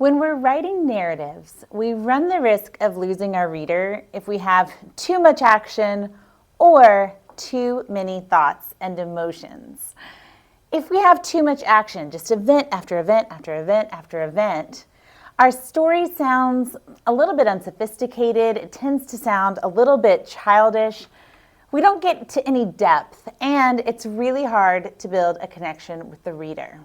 When we're writing narratives, we run the risk of losing our reader if we have too much action or too many thoughts and emotions. If we have too much action, just event after event after event after event, our story sounds a little bit unsophisticated. It tends to sound a little bit childish. We don't get to any depth, and it's really hard to build a connection with the reader.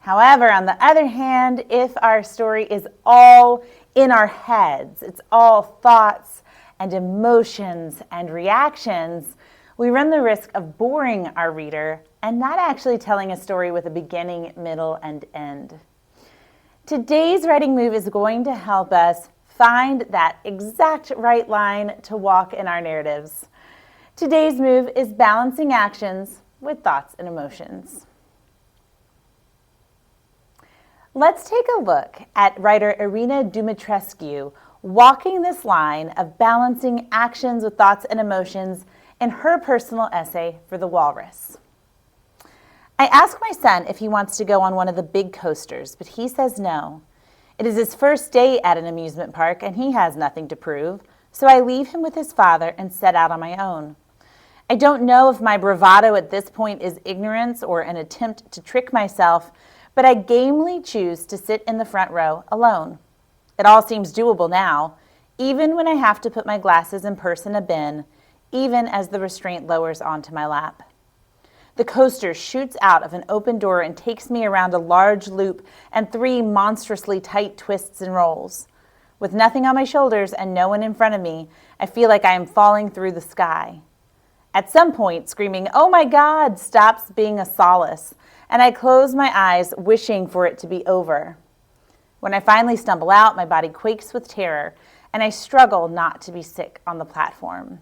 However, on the other hand, if our story is all in our heads, it's all thoughts and emotions and reactions, we run the risk of boring our reader and not actually telling a story with a beginning, middle, and end. Today's writing move is going to help us find that exact right line to walk in our narratives. Today's move is balancing actions with thoughts and emotions. Let's take a look at writer Irina Dumitrescu walking this line of balancing actions with thoughts and emotions in her personal essay for The Walrus. I ask my son if he wants to go on one of the big coasters, but he says no. It is his first day at an amusement park and he has nothing to prove, so I leave him with his father and set out on my own. I don't know if my bravado at this point is ignorance or an attempt to trick myself, but I gamely choose to sit in the front row alone. It all seems doable now, even when I have to put my glasses and purse in a bin, even as the restraint lowers onto my lap. The coaster shoots out of an open door and takes me around a large loop and 3 monstrously tight twists and rolls. With nothing on my shoulders and no one in front of me, I feel like I am falling through the sky. At some point, screaming, "Oh my God," stops being a solace, and I close my eyes, wishing for it to be over. When I finally stumble out, my body quakes with terror, and I struggle not to be sick on the platform.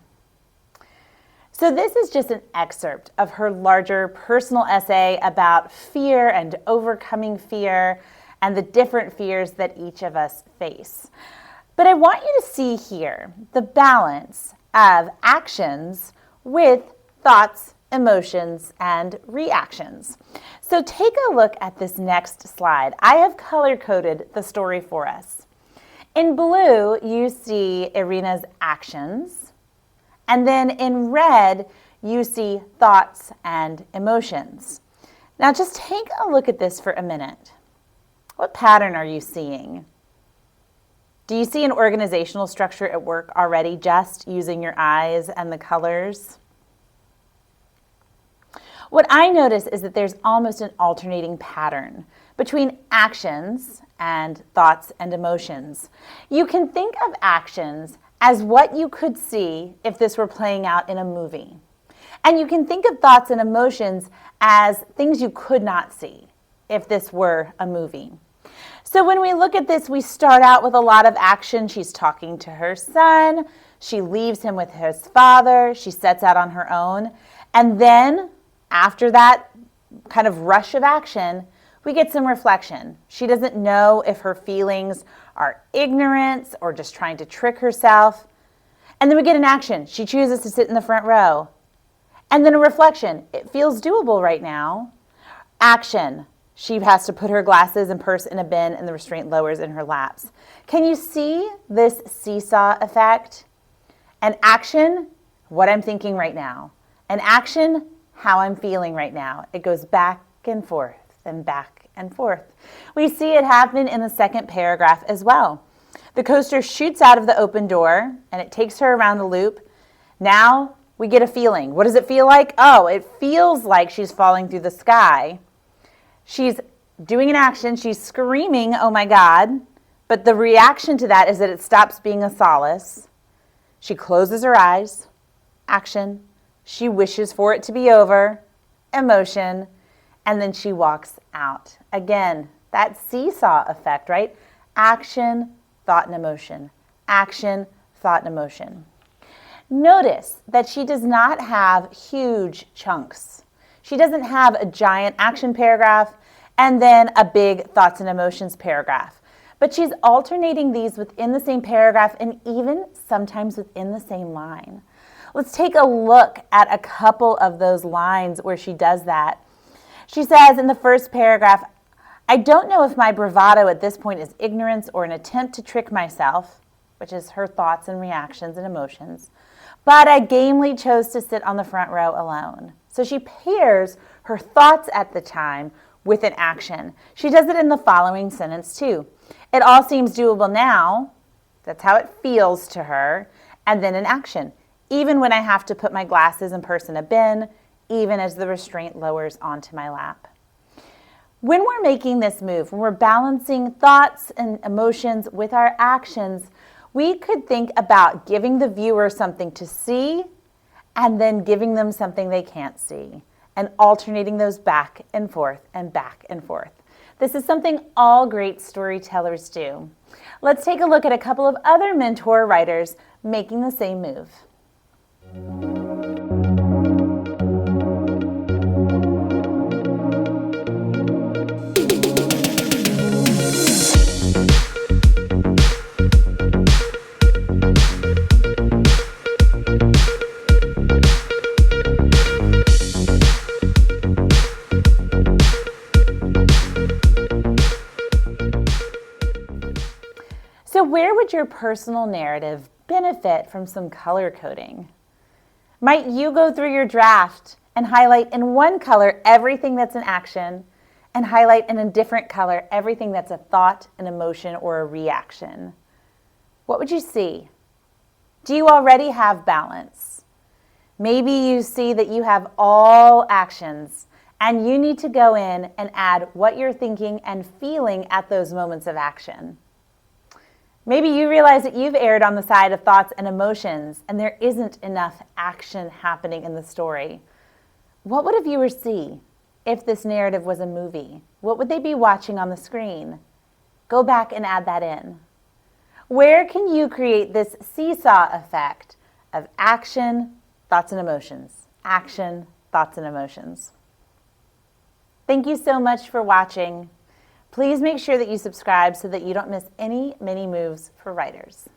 So this is just an excerpt of her larger personal essay about fear and overcoming fear and the different fears that each of us face. But I want you to see here the balance of actions with thoughts, emotions, and reactions. So take a look at this next slide. I have color-coded the story for us. In blue, you see Irina's actions, and then in red, you see thoughts and emotions. Now just take a look at this for a minute. What pattern are you seeing? Do you see an organizational structure at work already just using your eyes and the colors? What I notice is that there's almost an alternating pattern between actions and thoughts and emotions. You can think of actions as what you could see if this were playing out in a movie. And you can think of thoughts and emotions as things you could not see if this were a movie. So when we look at this, we start out with a lot of action. She's talking to her son. She leaves him with his father. She sets out on her own. And then after that kind of rush of action, we get some reflection. She doesn't know if her feelings are ignorance or just trying to trick herself. And then we get an action. She chooses to sit in the front row. And then a reflection. It feels doable right now. Action. She has to put her glasses and purse in a bin and the restraint lowers in her laps. Can you see this seesaw effect? An action, what I'm thinking right now. An action, how I'm feeling right now. It goes back and forth and back and forth. We see it happen in the second paragraph as well. The coaster shoots out of the open door and it takes her around the loop. Now we get a feeling. What does it feel like? Oh, it feels like she's falling through the sky. She's doing an action. She's screaming, "Oh my God." But the reaction to that is that it stops being a solace. She closes her eyes. Action. She wishes for it to be over. Emotion. And then she walks out. Again, that seesaw effect, right? Action, thought, and emotion. Action, thought, and emotion. Notice that she does not have huge chunks. She doesn't have a giant action paragraph and then a big thoughts and emotions paragraph. But she's alternating these within the same paragraph and even sometimes within the same line. Let's take a look at a couple of those lines where she does that. She says in the first paragraph, I don't know if my bravado at this point is ignorance or an attempt to trick myself, which is her thoughts and reactions and emotions, but I gamely chose to sit on the front row alone. So she pairs her thoughts at the time with an action. She does it in the following sentence too. It all seems doable now. That's how it feels to her. And then an action. Even when I have to put my glasses and purse in a bin, even as the restraint lowers onto my lap. When we're making this move, when we're balancing thoughts and emotions with our actions, we could think about giving the viewer something to see and then giving them something they can't see and alternating those back and forth and back and forth. This is something all great storytellers do. Let's take a look at a couple of other mentor writers making the same move. So where would your personal narrative benefit from some color coding? Might you go through your draft and highlight in one color everything that's an action and highlight in a different color everything that's a thought, an emotion, or a reaction? What would you see? Do you already have balance? Maybe you see that you have all actions and you need to go in and add what you're thinking and feeling at those moments of action. Maybe you realize that you've erred on the side of thoughts and emotions and there isn't enough action happening in the story. What would a viewer see if this narrative was a movie? What would they be watching on the screen? Go back and add that in. Where can you create this seesaw effect of action, thoughts and emotions? Action, thoughts and emotions. Thank you so much for watching. Please make sure that you subscribe so that you don't miss any mini moves for writers.